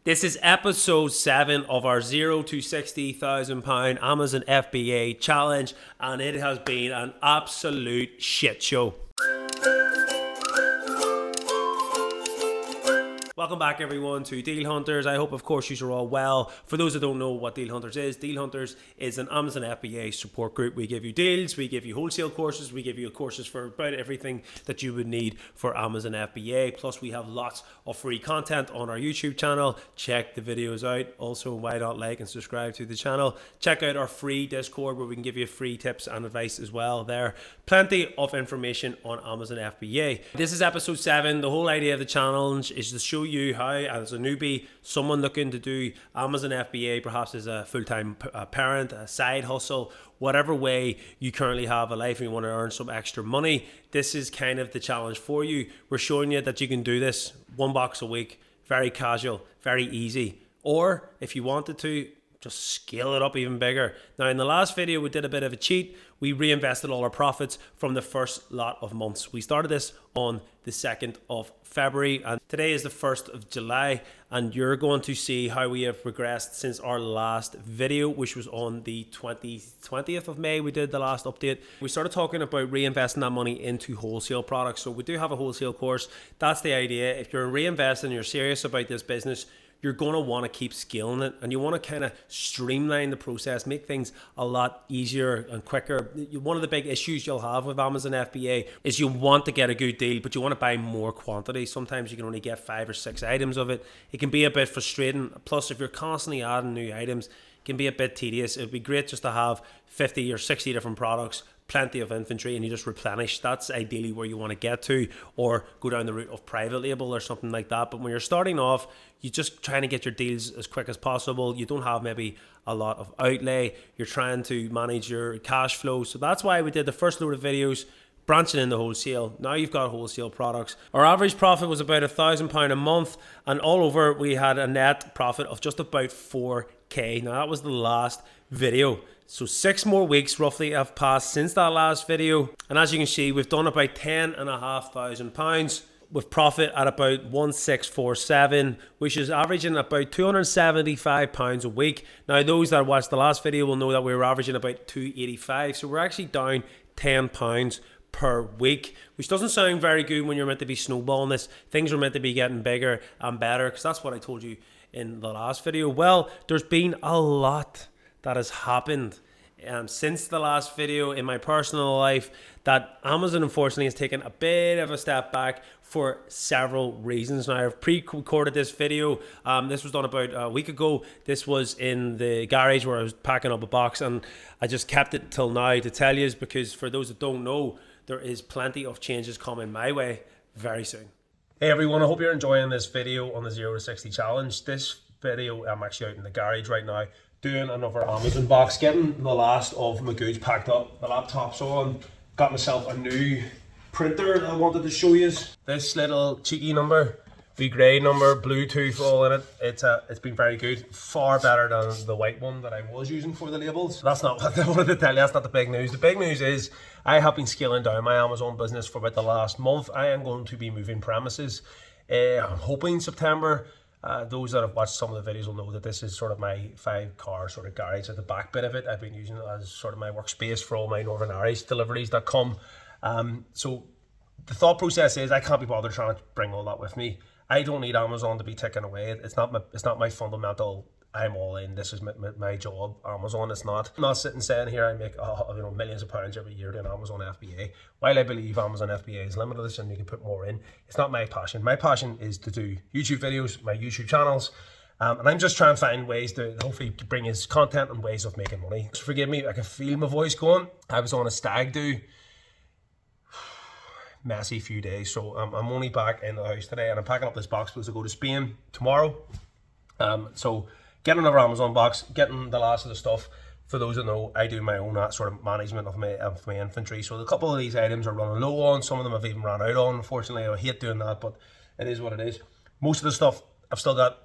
This is episode 7 of our £0 to £60,000 Amazon FBA challenge, and it has been an absolute shit show. Welcome back everyone to Deal Hunters. I hope of course you are all well. For those that don't know what Deal Hunters is an Amazon FBA support group. We give you deals, we give you wholesale courses, we give you courses for about everything that you would need for Amazon FBA. Plus we have lots of free content on our YouTube channel. Check the videos out. Also, why not like and subscribe to the channel. Check out our free Discord where we can give you free tips and advice as well there. Plenty of information on Amazon FBA. This is episode 7. The whole idea of the challenge is to show you how, as a newbie, someone looking to do Amazon FBA, perhaps as a full-time parent, a side hustle, whatever way you currently have a life and you want to earn some extra money, this is kind of the challenge for you. We're showing you that you can do this one box a week, very casual, very easy, or if you wanted to, just scale it up even bigger. Now in the last video we did a bit of a cheat. We reinvested all our profits from the first lot of months. We started this on the 2nd of February and today is the 1st of July, and you're going to see how we have progressed since our last video, which was on the 20th of May. We did the last update. We started talking about reinvesting that money into wholesale products. So we do have a wholesale course. That's the idea. If you're reinvesting, you're serious about this business, you're going to want to keep scaling it, and you want to kind of streamline the process, make things a lot easier and quicker. One of the big issues you'll have with Amazon FBA is you want to get a good deal, but you want to buy more quantity. Sometimes you can only get 5 or 6 items of it. It can be a bit frustrating. Plus, if you're constantly adding new items, it can be a bit tedious. It would be great just to have 50 or 60 different products, plenty of inventory, and you just replenish. That's ideally where you want to get to, or go down the route of private label or something like that. But when you're starting off, you're just trying to get your deals as quick as possible. You don't have maybe a lot of outlay. You're trying to manage your cash flow. So that's why we did the first load of videos branching into wholesale. Now you've got wholesale products. Our average profit was about £1,000 a month, and all over we had a net profit of just about 4k. Now that was the last video. So 6 more weeks roughly have passed since that last video, and as you can see, we've done about £10,500 with profit at about 1647, which is averaging about £275 a week. Now those that watched the last video will know that we were averaging about 285, so we're actually down £10 per week, which doesn't sound very good when you're meant to be snowballing this. Things are meant to be getting bigger and better, because that's what I told you in the last video. Well, there's been a lot that has happened since the last video in my personal life, that Amazon unfortunately has taken a bit of a step back for several reasons. Now I've pre-recorded this video. This was done about a week ago. This was in the garage where I was packing up a box, and I just kept it till now to tell you, because for those that don't know, there is plenty of changes coming my way very soon. Hey everyone, I hope you're enjoying this video on the 0 to 60 challenge. This video, I'm actually out in the garage right now doing another Amazon box, getting the last of my goods packed up. The laptop's on, got myself a new printer that I wanted to show you. This little cheeky number, grade number, Bluetooth all in it. It's been very good, far better than the white one that I was using for the labels. That's not what I wanted to tell you. That's not the big news. The big news is I have been scaling down my Amazon business for about the last month. I am going to be moving premises. I'm hoping September. Those that have watched some of the videos will know that this is sort of my 5-car sort of garage at the back bit of it. I've been using it as sort of my workspace for all my Northern Irish deliveries that come. So the thought process is I can't be bothered trying to bring all that with me. I don't need Amazon to be ticking away. It's not my fundamental. I'm all in. This is my job. Amazon is not. I'm not sitting saying here I make millions of pounds every year doing Amazon FBA. While I believe Amazon FBA is limitless and you can put more in, it's not my passion. My passion is to do YouTube videos, my YouTube channels, and I'm just trying to find ways to hopefully bring his content and ways of making money. So forgive me, I can feel my voice going. I was on a stag do. Messy few days, so I'm only back in the house today, and I'm packing up this box because I go to Spain tomorrow. So getting another Amazon box, getting the last of the stuff. For those that know, I do my own sort of management of my inventory. So a couple of these items are running low on. Some of them I've even ran out on. Unfortunately, I hate doing that, but it is what it is. Most of the stuff I've still got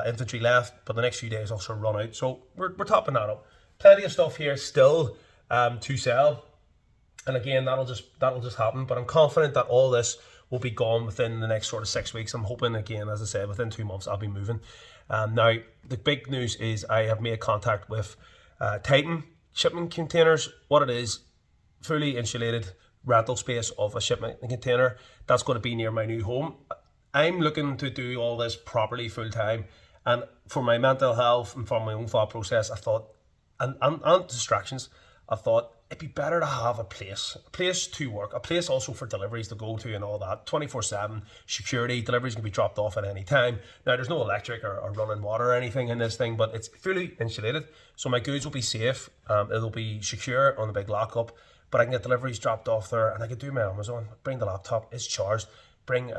inventory left, but the next few days I'll sort of run out. So we're topping that up. Plenty of stuff here still to sell. And again, that'll just happen. But I'm confident that all this will be gone within the next sort of 6 weeks. I'm hoping, again, as I said, within 2 months I'll be moving. Now, the big news is I have made contact with Titan Shipping Containers. What it is, fully insulated rental space of a shipment container that's going to be near my new home. I'm looking to do all this properly full time, and for my mental health and for my own thought process, I thought, and distractions, I thought it'd be better to have a place to work, a place also for deliveries to go to and all that, 24/7 security. Deliveries can be dropped off at any time. Now, there's no electric or running water or anything in this thing, but it's fully insulated, so my goods will be safe. It'll be secure on the big lockup, but I can get deliveries dropped off there, and I can do my Amazon, bring the laptop, it's charged, bring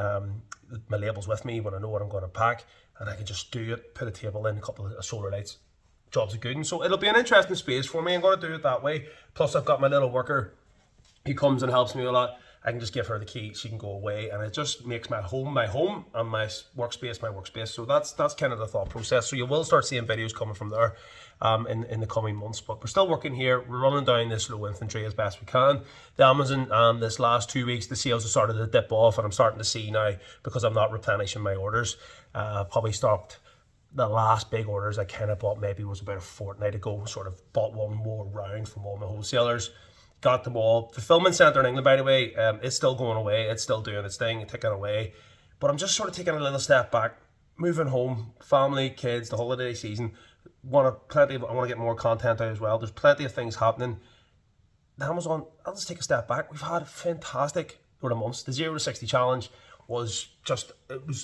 my labels with me when I know what I'm going to pack, and I can just do it, put a table in, a couple of solar lights, jobs are good. And so it'll be an interesting space for me. I'm going to do it that way. Plus, I've got my little worker who comes and helps me a lot. I can just give her the key, she can go away, and it just makes my home, and my workspace. So that's kind of the thought process. So you will start seeing videos coming from there in the coming months. But we're still working here. We're running down this low infantry as best we can. The Amazon, this last 2 weeks, the sales have started to dip off, and I'm starting to see now, because I'm not replenishing my orders, probably stopped. The last big orders I kind of bought maybe was about a fortnight ago. Sort of bought one more round from all my wholesalers, got them all. Fulfillment centre in England, by the way, it's still going away. It's still doing its thing, ticking away. But I'm just sort of taking a little step back, moving home, family, kids, the holiday season. I want to get more content out as well. There's plenty of things happening. The Amazon, I'll just take a step back. We've had a fantastic sort of months. The 0 to 60 challenge was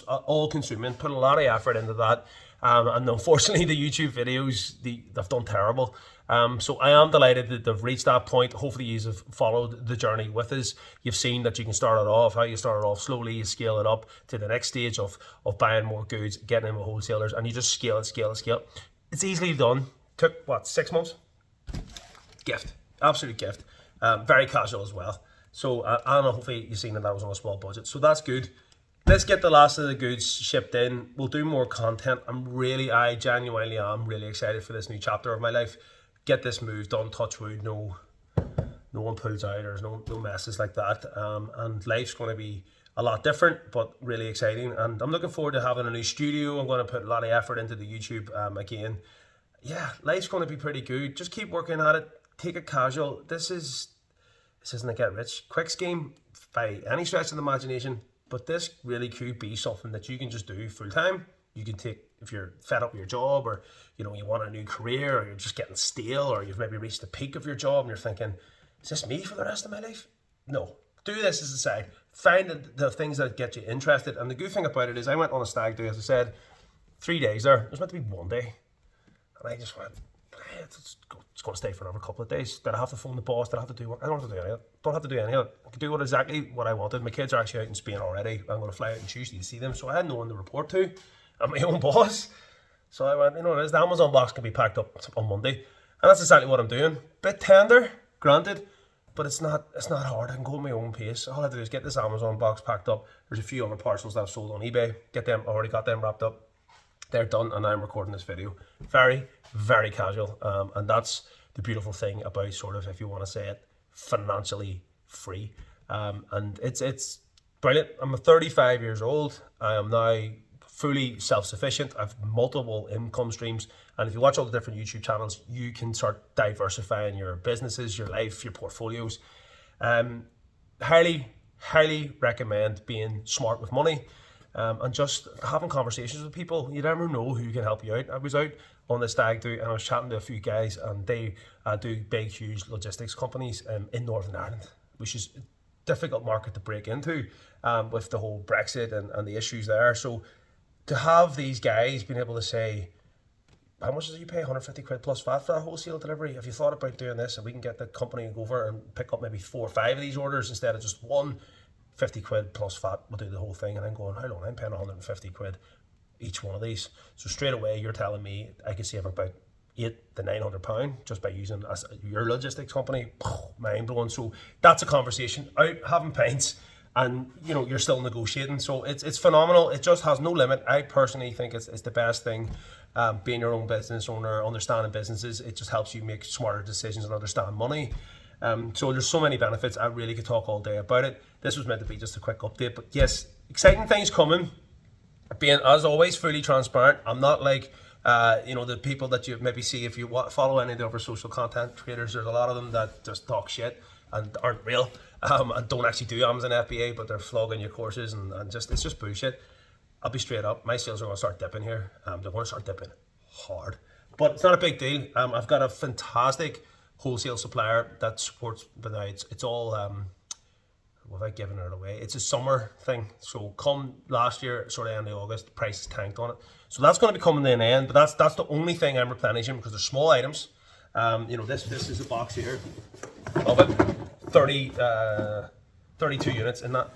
all consuming. Put a lot of effort into that. And unfortunately, the YouTube videos, they've done terrible. So I am delighted that they've reached that point. Hopefully you have followed the journey with us. You've seen that you can start it off, how you start it off slowly, you scale it up to the next stage of buying more goods, getting in with wholesalers, and you just scale it. It's easily done. Took, 6 months? Gift. Absolute gift. Very casual as well. So, and hopefully you've seen that was on a small budget. So that's good. Let's get the last of the goods shipped in. We'll do more content. I genuinely am really excited for this new chapter of my life. Get this moved on, touch wood, no one pulls out, or there's no messes like that. And life's going to be a lot different, but really exciting. And I'm looking forward to having a new studio. I'm going to put a lot of effort into the YouTube again. Yeah, life's going to be pretty good. Just keep working at it. Take it casual. This isn't a get rich quick scheme by any stretch of the imagination. But this really could be something that you can just do full time. You can take, if you're fed up with your job, or you want a new career, or you're just getting stale, or you've maybe reached the peak of your job and you're thinking, is this me for the rest of my life? No. Do this as a side. Find the things that get you interested. And the good thing about it is I went on a stag do, as I said, 3 days there. It was meant to be 1 day. And I just went, it's going to stay for another couple of days. Did I have to phone the boss? Did I have to do work? I don't have to do any of it. Don't have to do any of it. I can do exactly what I wanted. My kids are actually out in Spain already. I'm going to fly out on Tuesday to see them. So I had no one to report to. I'm my own boss. So I went, the Amazon box can be packed up on Monday. And that's exactly what I'm doing. Bit tender, granted, but it's not hard. I can go at my own pace. All I have to do is get this Amazon box packed up. There's a few other parcels that I've sold on eBay. Already got them wrapped up. They're done, and I'm recording this video. Very, very casual. And that's the beautiful thing about sort of, if you want to say it, financially free. And it's brilliant. I'm 35 years old. I am now fully self-sufficient. I've multiple income streams. And if you watch all the different YouTube channels, you can start diversifying your businesses, your life, your portfolios. Highly, highly recommend being smart with money. And just having conversations with people. You never know who can help you out. I was out on the stag do, and I was chatting to a few guys, and they do big, huge logistics companies in Northern Ireland, which is a difficult market to break into with the whole Brexit and the issues there. So to have these guys being able to say, how much does you pay? 150 quid plus VAT for a wholesale delivery? Have you thought about doing this? And we can get the company to go over and pick up maybe 4 or 5 of these orders instead of just one. 50 quid plus VAT will do the whole thing. And I'm going, how long? I'm paying 150 quid each one of these. So straight away, you're telling me I could save about £800 to £900 just by using your logistics company. Mind blowing. So that's a conversation. Out having pints, and you're still negotiating. So it's phenomenal. It just has no limit. I personally think it's the best thing. Being your own business owner, understanding businesses, it just helps you make smarter decisions and understand money. So there's so many benefits. I really could talk all day about it. This was meant to be just a quick update, but yes, exciting things coming. being, as always, fully transparent. I'm not like the people that you maybe see if you follow any of the other social content creators. There's a lot of them that just talk shit and aren't real, and don't actually do Amazon FBA, but they're flogging your courses, and just it's just bullshit. I'll be straight up. My sales are going to start dipping here. They're going to start dipping hard, but it's not a big deal. I've got a fantastic wholesale supplier that supports, but now it's all without giving it away. It's a summer thing. So come last year, sort of end of August, the prices tanked on it. So that's going to be coming to an end. But that's the only thing I'm replenishing because they're small items. This is a box here of it, 32 units in that.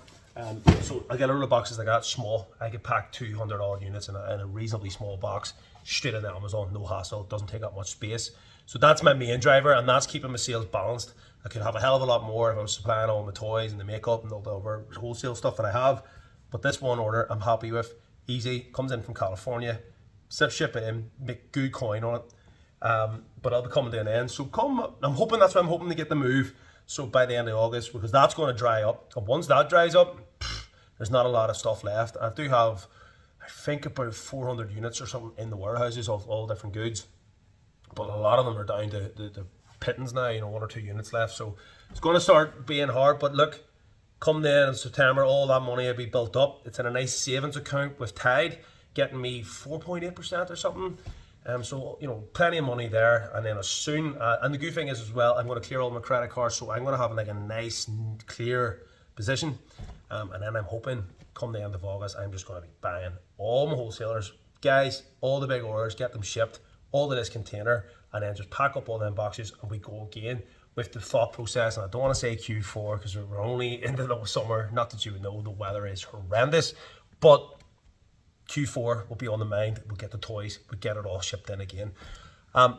So I get a lot of boxes like that, small. I could pack 200 odd units in a reasonably small box straight into Amazon, no hassle. It doesn't take up much space. So that's my main driver, and that's keeping my sales balanced. I could have a hell of a lot more if I was supplying all my toys and the makeup and all the other wholesale stuff that I have. But this one order I'm happy with. Easy, comes in from California, ship it in, make good coin on it. But I'll be coming to an end. So I'm hoping that's why I'm hoping to get the move. So by the end of August, because that's going to dry up. And once that dries up, there's not a lot of stuff left. I do have, I think, about 400 units or something in the warehouses of all different goods. But a lot of them are down to the pittance now, 1 or 2 units left. So it's going to start being hard. But look, come the end of September, all that money will be built up. It's in a nice savings account with Tide, getting me 4.8% or something. So, plenty of money there. And then as soon, and the good thing is as well, I'm going to clear all my credit cards. So I'm going to have like a nice, clear position. And then I'm hoping come the end of August, I'm just going to be buying all my wholesalers, guys, all the big orders, get them shipped, all to this container, and then just pack up all them boxes and we go again with the thought process. And I don't want to say Q4 because we're only into the summer. Not that you would know the weather is horrendous, but Q4 will be on the mind. We'll get the toys, we'll get it all shipped in again.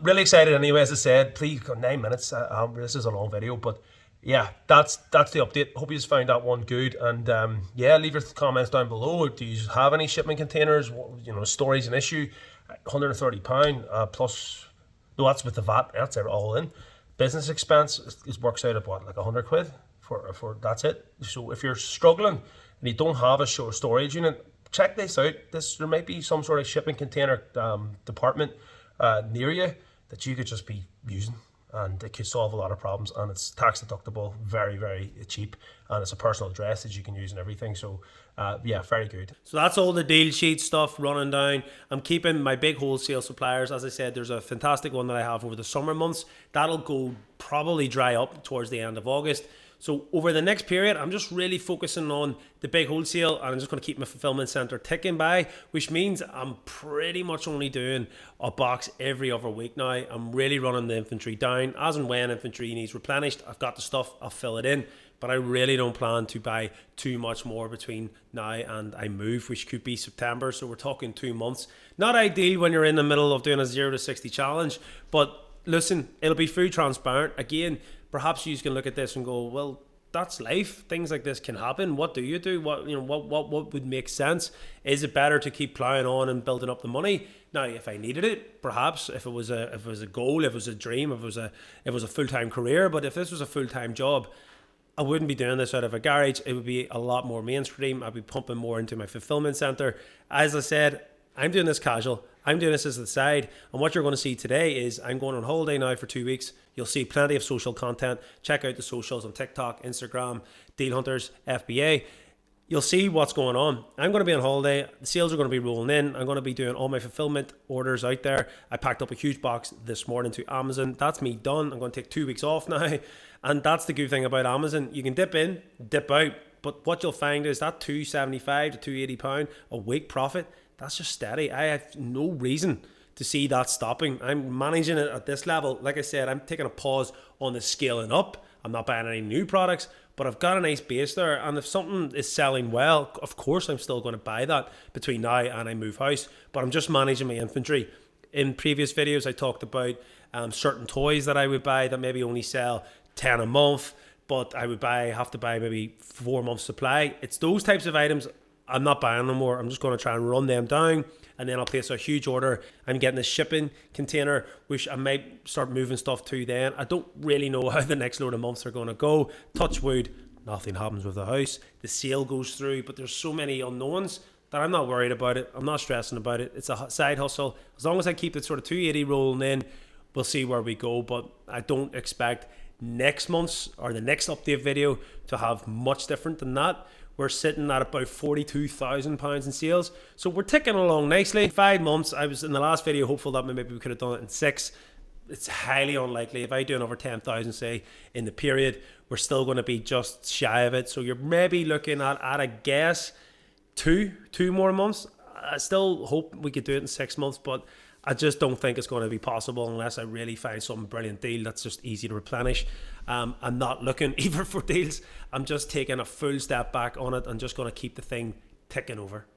Really excited anyway, as I said. Please, 9 minutes. This is a long video, but yeah, that's the update. Hope you just found that one good. And leave your comments down below. Do you have any shipment containers? Storage an issue. £130 plus. No, that's with the VAT. That's it all in. Business expense is works out at what, like £100 for that's it. So if you're struggling and you don't have a storage unit, check this out. There might be some sort of shipping container department near you that you could just be using, and it could solve a lot of problems, and it's tax deductible, very, very cheap, and it's a personal address that you can use and everything. So very good. So that's all the deal sheet stuff running down. I'm keeping my big wholesale suppliers. As I said, there's a fantastic one that I have over the summer months. That'll go probably dry up towards the end of August. So over the next period, I'm just really focusing on the big wholesale, and I'm just going to keep my fulfillment center ticking by, which means I'm pretty much only doing a box every other week now. I'm really running the inventory down. As and when inventory needs replenished, I've got the stuff, I'll fill it in. But I really don't plan to buy too much more between now and I move, which could be September. So we're talking 2 months. Not ideal when you're in the middle of doing a 0 to 60 challenge, but listen, it'll be full transparent. Again, perhaps you can look at this and go, well, that's life. Things like this can happen. What do you do? What would make sense? Is it better to keep plowing on and building up the money? Now, if I needed it, perhaps if it was a goal, if it was a dream, if it was a full-time career, but if this was a full-time job, I wouldn't be doing this out of a garage. It would be a lot more mainstream. I'd be pumping more into my fulfillment center. As I said, I'm doing this casual. I'm doing this as the side. And what you're going to see today is I'm going on holiday now for 2 weeks. You'll see plenty of social content. Check out the socials on TikTok, Instagram, Deal Hunters, FBA. You'll see what's going on. I'm going to be on holiday. The sales are going to be rolling in. I'm going to be doing all my fulfillment orders out there. I packed up a huge box this morning to Amazon. That's me done. I'm going to take 2 weeks off now. And that's the good thing about Amazon. You can dip in, dip out. But what you'll find is that £275 to £280 a week profit, that's just steady. I have no reason to see that stopping. I'm managing it at this level. Like I said, I'm taking a pause on the scaling up. I'm not buying any new products, but I've got a nice base there. And if something is selling well, of course, I'm still going to buy that between now and I move house. But I'm just managing my inventory. In previous videos, I talked about certain toys that I would buy that maybe only sell 10 a month, but I would have to buy maybe 4 months supply. It's those types of items I'm not buying no more. I'm just going to try and run them down, and then I'll place a huge order. I'm getting a shipping container, which I might start moving stuff to then. I don't really know how the next load of months are going to go. Touch wood, nothing happens with the house. The sale goes through, but there's so many unknowns. that I'm not worried about it. I'm not stressing about it. It's a side hustle. As long as I keep it sort of 280 rolling in, we'll see where we go. But I don't expect next month's or the next update video to have much different than that. We're sitting at about £42,000 in sales. So we're ticking along nicely. 5 months, I was in the last video hopeful that maybe we could have done it in 6. It's highly unlikely. If I do another 10,000, say, in the period, we're still going to be just shy of it. So you're maybe looking at a guess, two more months. I still hope we could do it in 6 months, but I just don't think it's going to be possible unless I really find some brilliant deal that's just easy to replenish. I'm not looking either for deals. I'm just taking a full step back on it and just going to keep the thing ticking over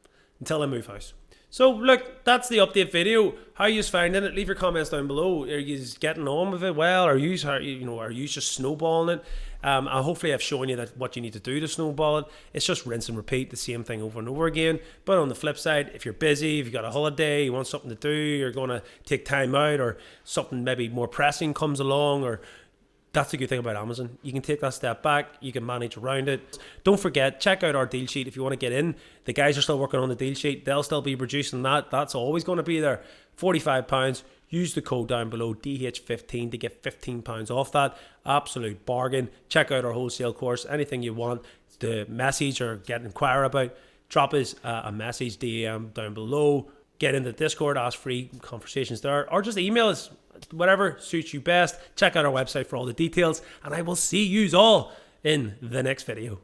until I move house. So look, that's the update video. How you finding it? Leave your comments down below. Are you getting on with it well? Are you just snowballing it? Hopefully I've shown you that what you need to do to snowball it. It's just rinse and repeat the same thing over and over again. But on the flip side, if you're busy, if you've got a holiday, you want something to do, you're going to take time out, or something maybe more pressing comes along, or that's the good thing about Amazon. You can take that step back. You can manage around it. Don't forget, check out our deal sheet if you want to get in. The guys are still working on the deal sheet. They'll still be producing that. That's always going to be there. £45. Use the code down below, DH15, to get £15 off that. Absolute bargain. Check out our wholesale course. Anything you want to message or inquire about, drop us a message, DM down below. Get into Discord, ask free conversations there, or just email us. Whatever suits you best. Check out our website for all the details, and I will see yous all in the next video.